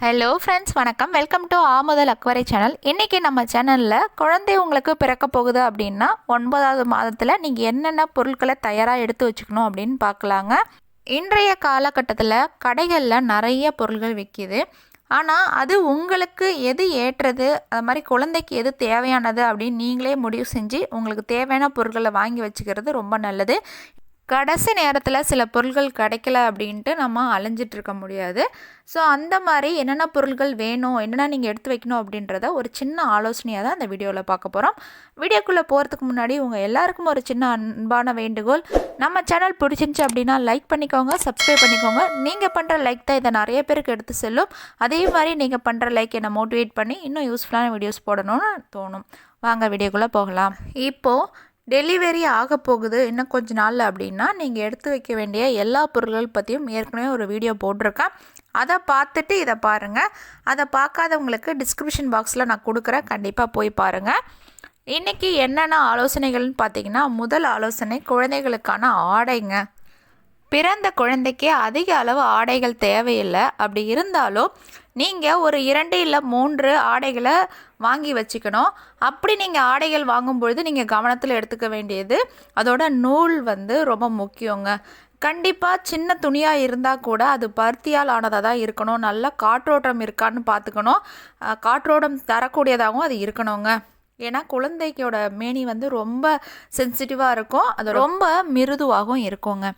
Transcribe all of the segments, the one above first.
Hello friends, வணக்கம். Welcome to ஆமுதல் அக்வரி சேனல். இன்றைக்கி நம்ம சேனலில் குழந்தை உங்களுக்கு பிறக்க போகுது அப்படின்னா 9வது மாதத்தில் நீங்கள் என்னென்ன பொருட்களை தயாராக எடுத்து வச்சுக்கணும் அப்படின்னு பார்க்கலாங்க. இன்றைய காலகட்டத்தில் கடைகளில் நிறைய பொருட்கள் விற்கிது. ஆனால் அது உங்களுக்கு எது ஏற்றது, அது மாதிரி குழந்தைக்கு எது தேவையானது அப்படின்னு நீங்களே முடிவு செஞ்சு உங்களுக்கு தேவையான பொருட்களை வாங்கி வச்சுக்கிறது ரொம்ப நல்லது. கடைசி நேரத்தில் சில பொருட்கள் கிடைக்கல அப்படின்ட்டு நம்ம அலைஞ்சிட்ருக்க முடியாது. ஸோ அந்த மாதிரி என்னென்ன பொருட்கள் வேணும், என்னென்ன நீங்கள் எடுத்து வைக்கணும் அப்படின்றத ஒரு சின்ன ஆலோசனையாக தான் இந்த வீடியோவில் பார்க்க போகிறோம். வீடியோக்குள்ளே போகிறதுக்கு முன்னாடி உங்கள் எல்லாருக்கும் ஒரு சின்ன அன்பான வேண்டுகோள், நம்ம சேனல் பிடிச்சிருந்துச்சி அப்படின்னா லைக் பண்ணிக்கோங்க, சப்ஸ்கிரைப் பண்ணிக்கோங்க. நீங்கள் பண்ணுற லைக் தான் இதை நிறைய பேருக்கு எடுத்து செல்லும். அதே மாதிரி நீங்கள் பண்ணுற லைக் என்னை மோட்டிவேட் பண்ணி இன்னும் யூஸ்ஃபுல்லான வீடியோஸ் போடணும்னு தோணும். வாங்க வீடியோக்குள்ளே போகலாம். இப்போது டெலிவரி ஆக போகுது இன்னும் கொஞ்ச நாளில் அப்படின்னா நீங்கள் எடுத்து வைக்க வேண்டிய எல்லா பொருட்கள் பற்றியும் ஏற்கனவே ஒரு வீடியோ போட்டிருக்கேன். அதை பார்த்துட்டு இதை பாருங்கள். அதை பார்க்காதவங்களுக்கு டிஸ்கிரிப்ஷன் பாக்ஸில் நான் கொடுக்குறேன், கண்டிப்பாக போய் பாருங்கள். இன்றைக்கி என்னென்ன ஆலோசனைகள்னு பார்த்தீங்கன்னா, முதல் ஆலோசனை குழந்தைகளுக்கான ஆடைங்க. பிறந்த குழந்தைக்கு அதிக அளவு ஆடைகள் தேவையில்லை. அப்படி இருந்தாலும் நீங்கள் ஒரு 2 இல்லை 3 ஆடைகளை வாங்கி வச்சுக்கணும். அப்படி நீங்கள் ஆடைகள் வாங்கும்பொழுது நீங்கள் கவனத்தில் எடுத்துக்க வேண்டியது அதோட நூல் ரொம்ப முக்கியங்க. கண்டிப்பாக சின்ன துணியாக இருந்தால் கூட அது பருத்தியால் ஆனதாக தான் இருக்கணும். நல்லா காற்றோட்டம் இருக்கான்னு பார்த்துக்கணும். காற்றோட்டம் தரக்கூடியதாகவும் அது இருக்கணுங்க. ஏன்னா குழந்தைக்கோட மேனி ரொம்ப சென்சிட்டிவாக இருக்கும், அது ரொம்ப மிருதுவாகவும் இருக்குங்க.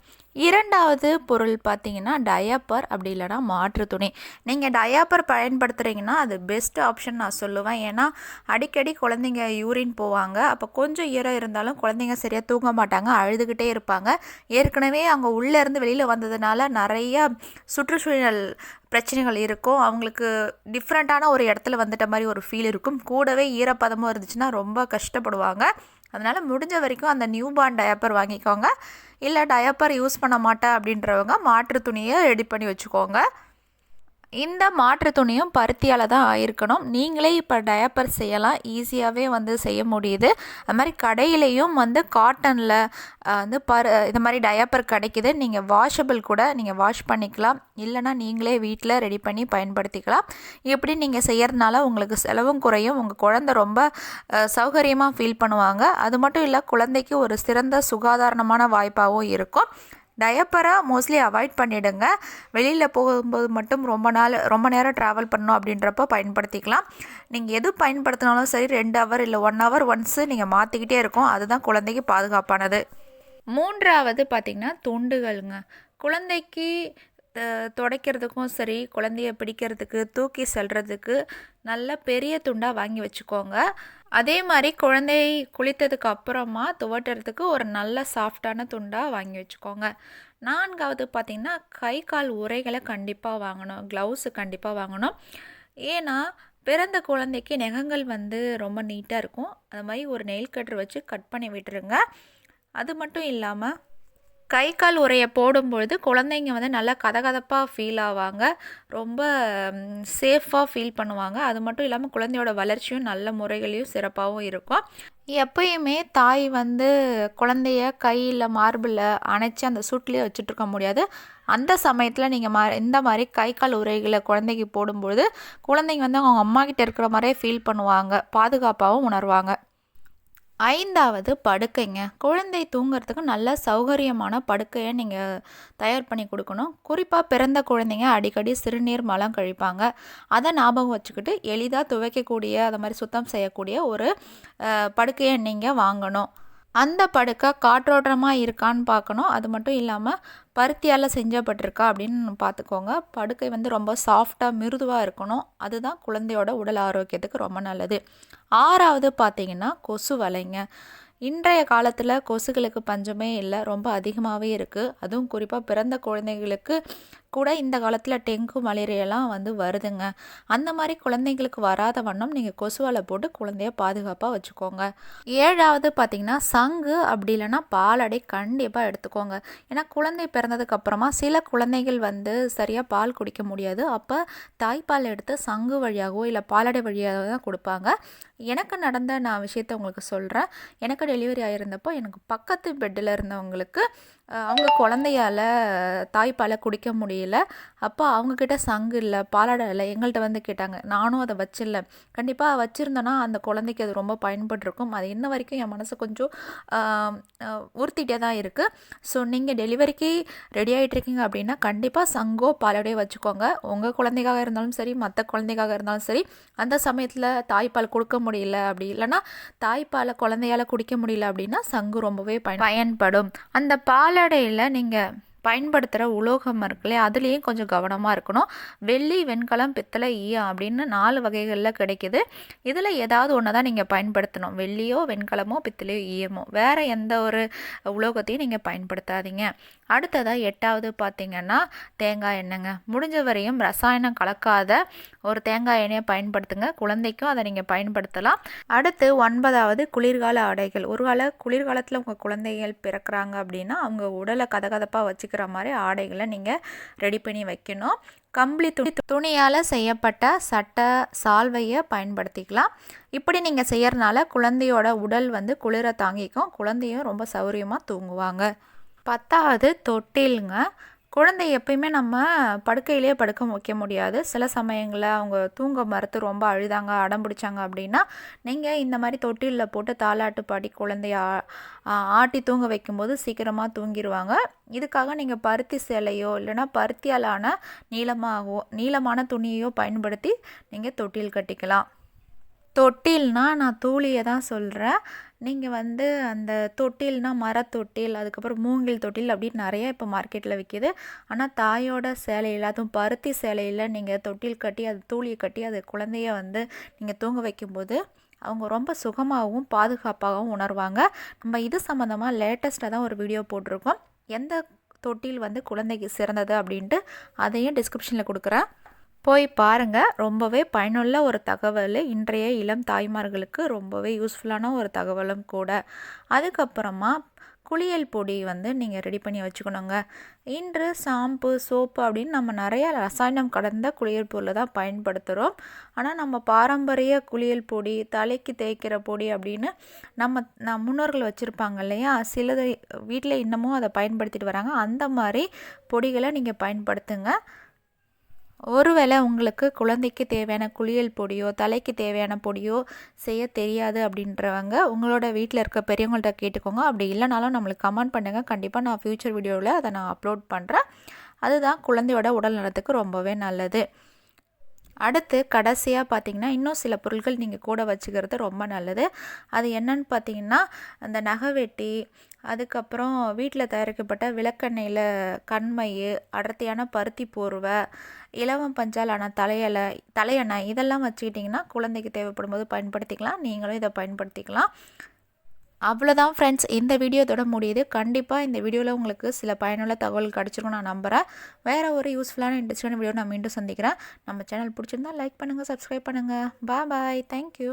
இரண்டாவது பொருள் பார்த்திங்கன்னா டயாப்பர், அப்படி இல்லைனா மாற்று துணி. நீங்கள் டயாப்பர் பயன்படுத்துகிறீங்கன்னா அது பெஸ்ட் ஆப்ஷன் நான் சொல்லுவேன். ஏன்னா அடிக்கடி குழந்தைங்க யூரின் போவாங்க. அப்போ கொஞ்சம் ஈரம் இருந்தாலும் குழந்தைங்க சரியாக தூங்க மாட்டாங்க, அழுதுகிட்டே இருப்பாங்க. ஏற்கனவே அவங்க உள்ளேருந்து வெளியில் வந்ததுனால நிறைய சுற்றுச்சூழல் பிரச்சனைகள் இருக்கும். அவங்களுக்கு டிஃப்ரெண்ட்டான ஒரு இடத்துல வந்துட்ட மாதிரி ஒரு ஃபீல் இருக்கும். கூடவே ஈரப்பதமும் இருந்துச்சுன்னா ரொம்ப கஷ்டப்படுவாங்க. அதனால் முடிஞ்ச வரைக்கும் அந்த நியூ பார்ன் டயாப்பர் வாங்கிக்கோங்க. இல்லை டயாப்பர் யூஸ் பண்ண மாட்டேன் அப்படின்றவங்க மாற்று துணியை ரெடி பண்ணி வச்சுக்கோங்க. இந்த மாற்று துணியும் பருத்தியால் தான் ஆயிருக்கணும். நீங்களே இப்போ டயாப்பர் செய்யலாம், ஈஸியாகவே செய்ய முடியுது. அது மாதிரி கடையிலையும் காட்டனில் இது மாதிரி டயாப்பர் கிடைக்கிது. நீங்கள் வாஷபிள் கூட நீங்கள் வாஷ் பண்ணிக்கலாம், இல்லைனா நீங்களே வீட்டில் ரெடி பண்ணி பயன்படுத்திக்கலாம். இப்படி நீங்கள் செய்கிறதுனால உங்களுக்கு செலவும் குறையும், உங்கள் குழந்தை ரொம்ப சௌகரியமாக ஃபீல் பண்ணுவாங்க. அது மட்டும் இல்லை, குழந்தைக்கு ஒரு சிறந்த சுகாதாரமான வாய்ப்பாகவும் இருக்கும். டயப்பரை மோஸ்ட்லி அவாய்ட் பண்ணிவிடுங்க. வெளியில் போகும்போது மட்டும் ரொம்ப நேரம் ட்ராவல் பண்ணணும் அப்படின்றப்ப பயன்படுத்திக்கலாம். நீங்கள் எது பயன்படுத்தினாலும் சரி 2 ஹவர் இல்லை 1 ஹவர் ஒன்ஸு நீங்கள் மாற்றிக்கிட்டே இருக்கும். அதுதான் குழந்தைக்கு பாதுகாப்பானது. மூன்றாவது பார்த்திங்கன்னா துண்டுகள்ங்க. குழந்தைக்கு துடைக்கிறதுக்கும் சரி, குழந்தைய பிடிக்கிறதுக்கு தூக்கி செல்றதுக்கு நல்ல பெரிய துண்டாக வாங்கி வச்சுக்கோங்க. அதே மாதிரி குழந்தை குளித்ததுக்கு அப்புறமா துவட்டுறதுக்கு ஒரு நல்ல சாஃப்டான துண்டாக வாங்கி வச்சுக்கோங்க. 4வது பார்த்திங்கன்னா கை கால் உறைகளை கண்டிப்பாக வாங்கணும், க்ளவுஸு கண்டிப்பாக வாங்கணும். ஏன்னா பிறந்த குழந்தைக்கு நகங்கள் ரொம்ப நீட்டாக இருக்கும். அது மாதிரி ஒரு நெயில் கட்டர் வச்சு கட் பண்ணி விட்டுருங்க. அது மட்டும் இல்லாமல் கை கால் உறையை போடும்பொழுது குழந்தைங்க நல்லா கதகதப்பாக ஃபீல் ஆவாங்க, ரொம்ப சேஃபாக ஃபீல் பண்ணுவாங்க. அது மட்டும் இல்லாமல் குழந்தையோட வளர்ச்சியும் நல்ல முறைகளையும் சிறப்பாகவும் இருக்கும். எப்பயுமே தாய் குழந்தைய கையில் மார்பில் அணைச்சி அந்த சூட்லேயே வச்சுட்ருக்க முடியாது. அந்த சமயத்தில் நீங்கள் இந்த மாதிரி கை கால் உறைகளை குழந்தைக்கு போடும்பொழுது குழந்தைங்க அவங்க அம்மா கிட்ட இருக்கிற மாதிரியே ஃபீல் பண்ணுவாங்க, பாதுகாப்பாகவும் உணர்வாங்க. 5வது படுக்கைங்க. குழந்தை தூங்குறதுக்கு நல்ல சௌகரியமான படுக்கையை நீங்கள் தயார் பண்ணி கொடுக்கணும். குறிப்பாக பிறந்த குழந்தைங்க அடிக்கடி சிறுநீர் மலம் கழிப்பாங்க. அதை ஞாபகம் வச்சுக்கிட்டு எளிதாக துவைக்கக்கூடிய, அதை மாதிரி சுத்தம் செய்யக்கூடிய ஒரு படுக்கையை நீங்கள் வாங்கணும். அந்த படுக்கை காற்றோட்டமாக இருக்கான்னு பார்க்கணும். அது மட்டும் இல்லாமல் பருத்தியால் செஞ்சப்பட்டிருக்கா அப்படின்னு பார்த்துக்கோங்க. படுக்கை ரொம்ப சாஃப்டாக மிருதுவாக இருக்கணும். அதுதான் குழந்தையோட உடல் ஆரோக்கியத்துக்கு ரொம்ப நல்லது. 6வது பார்த்திங்கன்னா கொசு வலைங்க. இன்றைய காலத்தில் கொசுகளுக்கு பஞ்சமே இல்லை, ரொம்ப அதிகமாகவே இருக்குது. அதுவும் குறிப்பாக பிறந்த குழந்தைகளுக்கு கூட இந்த காலத்தில் டெங்கு மலேரியாலாம் வருதுங்க. அந்த மாதிரி குழந்தைங்களுக்கு வராத வண்ணம் நீங்கள் கொசு வலை போட்டு குழந்தைய பாதுகாப்பாக வச்சுக்கோங்க. 7வது பார்த்திங்கன்னா சங்கு, அப்படி இல்லைன்னா பாலாடை கண்டிப்பாக எடுத்துக்கோங்க. ஏன்னா குழந்தை பிறந்ததுக்கப்புறமா சில குழந்தைகள் சரியாக பால் குடிக்க முடியாது. அப்போ தாய்ப்பால் எடுத்து சங்கு வழியாகவோ இல்லை பாலாடை வழியாக தான் கொடுப்பாங்க. எனக்கு நடந்த நான் விஷயத்தை உங்களுக்கு சொல்கிறேன். எனக்கு டெலிவரி ஆகியிருந்தப்போ எனக்கு பக்கத்து பெட்டில் இருந்தவங்களுக்கு அவங்க குழந்தையால் தாய்ப்பாலை குடிக்க முடியல. அப்போ அவங்கக்கிட்ட சங்கு இல்லை, பாலாடை இல்லை, எங்கள்கிட்ட வந்து கேட்டாங்க. நானும் அதை வச்சில்ல. கண்டிப்பாக வச்சுருந்தேன்னா அந்த குழந்தைக்கு அது ரொம்ப பயன்பட்டுருக்கும். அது இன்ன வரைக்கும் என் மனசு கொஞ்சம் உறுத்திட்டே தான் இருக்குது. ஸோ நீங்கள் டெலிவரிக்கு ரெடி ஆகிட்ருக்கீங்க அப்படின்னா கண்டிப்பாக சங்கோ பாலாடையோ வச்சுக்கோங்க. உங்கள் குழந்தைக்காக இருந்தாலும் சரி, மற்ற குழந்தைக்காக இருந்தாலும் சரி. அந்த சமயத்தில் தாய்ப்பால் கொடுக்க முடியல அப்படி இல்லைன்னா தாய்ப்பாலை குழந்தையால் குடிக்க முடியல அப்படின்னா சங்கு ரொம்பவே பயன்படும். அந்த பாலாடையில் நீங்கள் பயன்படுத்துகிற உலோகம் இருக்குல்லையே, அதுலேயும் கொஞ்சம் கவனமாக இருக்கணும். வெள்ளி, வெண்கலம், பித்தளை, ஈயம் அப்படின்னு 4 வகைகளில் கிடைக்கிது. இதில் ஏதாவது ஒன்று தான் நீங்கள் பயன்படுத்தணும். வெள்ளியோ, வெண்கலமோ, பித்தளையோ, ஈயமோ, வேறு எந்த ஒரு உலோகத்தையும் நீங்கள் பயன்படுத்தாதீங்க. அடுத்ததாக 8வது பார்த்திங்கன்னா தேங்காய் எண்ணெய்ங்க. முடிஞ்ச வரையும் ரசாயனம் கலக்காத ஒரு தேங்காய் எண்ணெயை பயன்படுத்துங்க. குழந்தைக்கும் அதை நீங்கள் பயன்படுத்தலாம். அடுத்து 9வது குளிர்கால ஆடைகள். ஒருவேளை குளிர்காலத்தில் உங்கள் குழந்தைகள் பிறக்கிறாங்க அப்படின்னா அவங்க உடலை கதகதப்பாக வச்சுக்கிற மாதிரி ஆடைகளை நீங்கள் ரெடி பண்ணி வைக்கணும். கம்பளி துணியால் செய்யப்பட்ட சட்டை, சால்வையை பயன்படுத்திக்கலாம். இப்படி நீங்கள் செய்யறதுனால குழந்தையோட உடல் வந்து குளிர தாங்கிக்கும். குழந்தையும் ரொம்ப சௌரியமாக தூங்குவாங்க. 10வது தொட்டிலுங்க. குழந்தை எப்பயுமே நம்ம படுக்கையிலே படுக்க வைக்க முடியாது. சில சமயங்களில் அவங்க தூங்க மறுத்து ரொம்ப அழுதாங்க, அடம் பிடிச்சாங்க அப்படின்னா நீங்கள் இந்த மாதிரி தொட்டிலில் போட்டு தாலாட்டு பாடி குழந்தைய ஆட்டி தூங்க வைக்கும்போது சீக்கிரமாக தூங்கிடுவாங்க. இதுக்காக நீங்கள் பருத்தி சேலையோ இல்லைனா பருத்தியாலான நீளமான துணியையோ பயன்படுத்தி நீங்கள் தொட்டில் கட்டிக்கலாம். தொட்டில்னால் நான் தூளியை தான் சொல்கிறேன். நீங்கள் வந்து அந்த தொட்டில்னால் மரத்தொட்டில், அதுக்கப்புறம் மூங்கில் தொட்டில் அப்படின்னு நிறைய இப்போ மார்க்கெட்டில் விற்கிது. ஆனால் தாயோட சேலையில், அதுவும் பருத்தி சேலையில் நீங்கள் தொட்டில் கட்டி அது தூளியை கட்டி அது குழந்தைய வந்து நீங்கள் தூங்க வைக்கும்போது அவங்க ரொம்ப சுகமாகவும் பாதுகாப்பாகவும் உணர்வாங்க. நம்ம இது சம்மந்தமாக லேட்டஸ்ட்டாக தான் ஒரு வீடியோ போட்டிருக்கோம். எந்த தொட்டில் வந்து குழந்தைக்கு சிறந்தது அப்படின்ட்டு அதையும் டிஸ்கிரிப்ஷனில் கொடுக்குறேன், போய் பாருங்கள். ரொம்பவே பயனுள்ள ஒரு தகவல். இன்றைய இளம் தாய்மார்களுக்கு ரொம்பவே யூஸ்ஃபுல்லான ஒரு தகவலும் கூட. அதுக்கப்புறமா குளியல் பொடி வந்து நீங்கள் ரெடி பண்ணி வச்சுக்கணுங்க. இன்று ஷாம்பு, சோப்பு அப்படின்னு நம்ம நிறைய ரசாயனம் கலந்த குளியல் பொருளை தான் பயன்படுத்துகிறோம். ஆனால் நம்ம பாரம்பரிய குளியல் பொடி, தலைக்கு தேய்க்கிற பொடி அப்படின்னு நம்ம முன்னோர்கள் வச்சுருப்பாங்க இல்லையா, சிலது வீட்டில் இன்னமும் அதை பயன்படுத்திட்டு வராங்க. அந்த மாதிரி பொடிகளை நீங்கள் பயன்படுத்துங்க. ஒருவேளை உங்களுக்கு குழந்தைக்கு தேவையான குளியல் பொடியோ தலைக்கு தேவையான பொடியோ செய்ய தெரியாது அப்படின்றவங்க உங்களோட வீட்டில் இருக்க பெரியவங்கள்ட்ட கேட்டுக்கோங்க. அப்படி இல்லைனாலும் நம்மளுக்கு கமெண்ட் பண்ணுங்கள். கண்டிப்பாக நான் ஃப்யூச்சர் வீடியோவில் அதை நான் அப்லோட் பண்ணுறேன். அதுதான் குழந்தையோட உடல் நலத்துக்கு ரொம்பவே நல்லது. அடுத்து கடைசியாக பார்த்திங்கன்னா இன்னும் சில பொருட்கள் நீங்கள் கூட வச்சுக்கிறது ரொம்ப நல்லது. அது என்னன்னு பார்த்திங்கன்னா அந்த நகைவெட்டி, அதுக்கப்புறம் வீட்டில் தயாரிக்கப்பட்ட விளக்கெண்ணெயில் கண்மை, அடர்த்தியான பருத்தி போர்வை, இலவம் பஞ்சால் ஆன தலையணை இதெல்லாம் வச்சுக்கிட்டிங்கன்னா குழந்தைக்கு தேவைப்படும் போது பயன்படுத்திக்கலாம். நீங்களும் இதை பயன்படுத்திக்கலாம். அவ்வளோதான் ஃப்ரெண்ட்ஸ், இந்த வீடியோ இதோட முடியுது. கண்டிப்பாக இந்த வீடியோவில் உங்களுக்கு சில பயனுள்ள தகவல் கிடச்சிருக்கும் நான் நம்புகிறேன். வேறு ஒரு யூஸ்ஃபுல்லான இன்ட்ரெஸ்டான வீடியோ நான் மீண்டும் சந்திக்கிறேன். நம்ம சேனல் பிடிச்சிருந்தா லைக் பண்ணுங்கள், சப்ஸ்கிரைப் பண்ணுங்கள். பாய், தேங்க்யூ.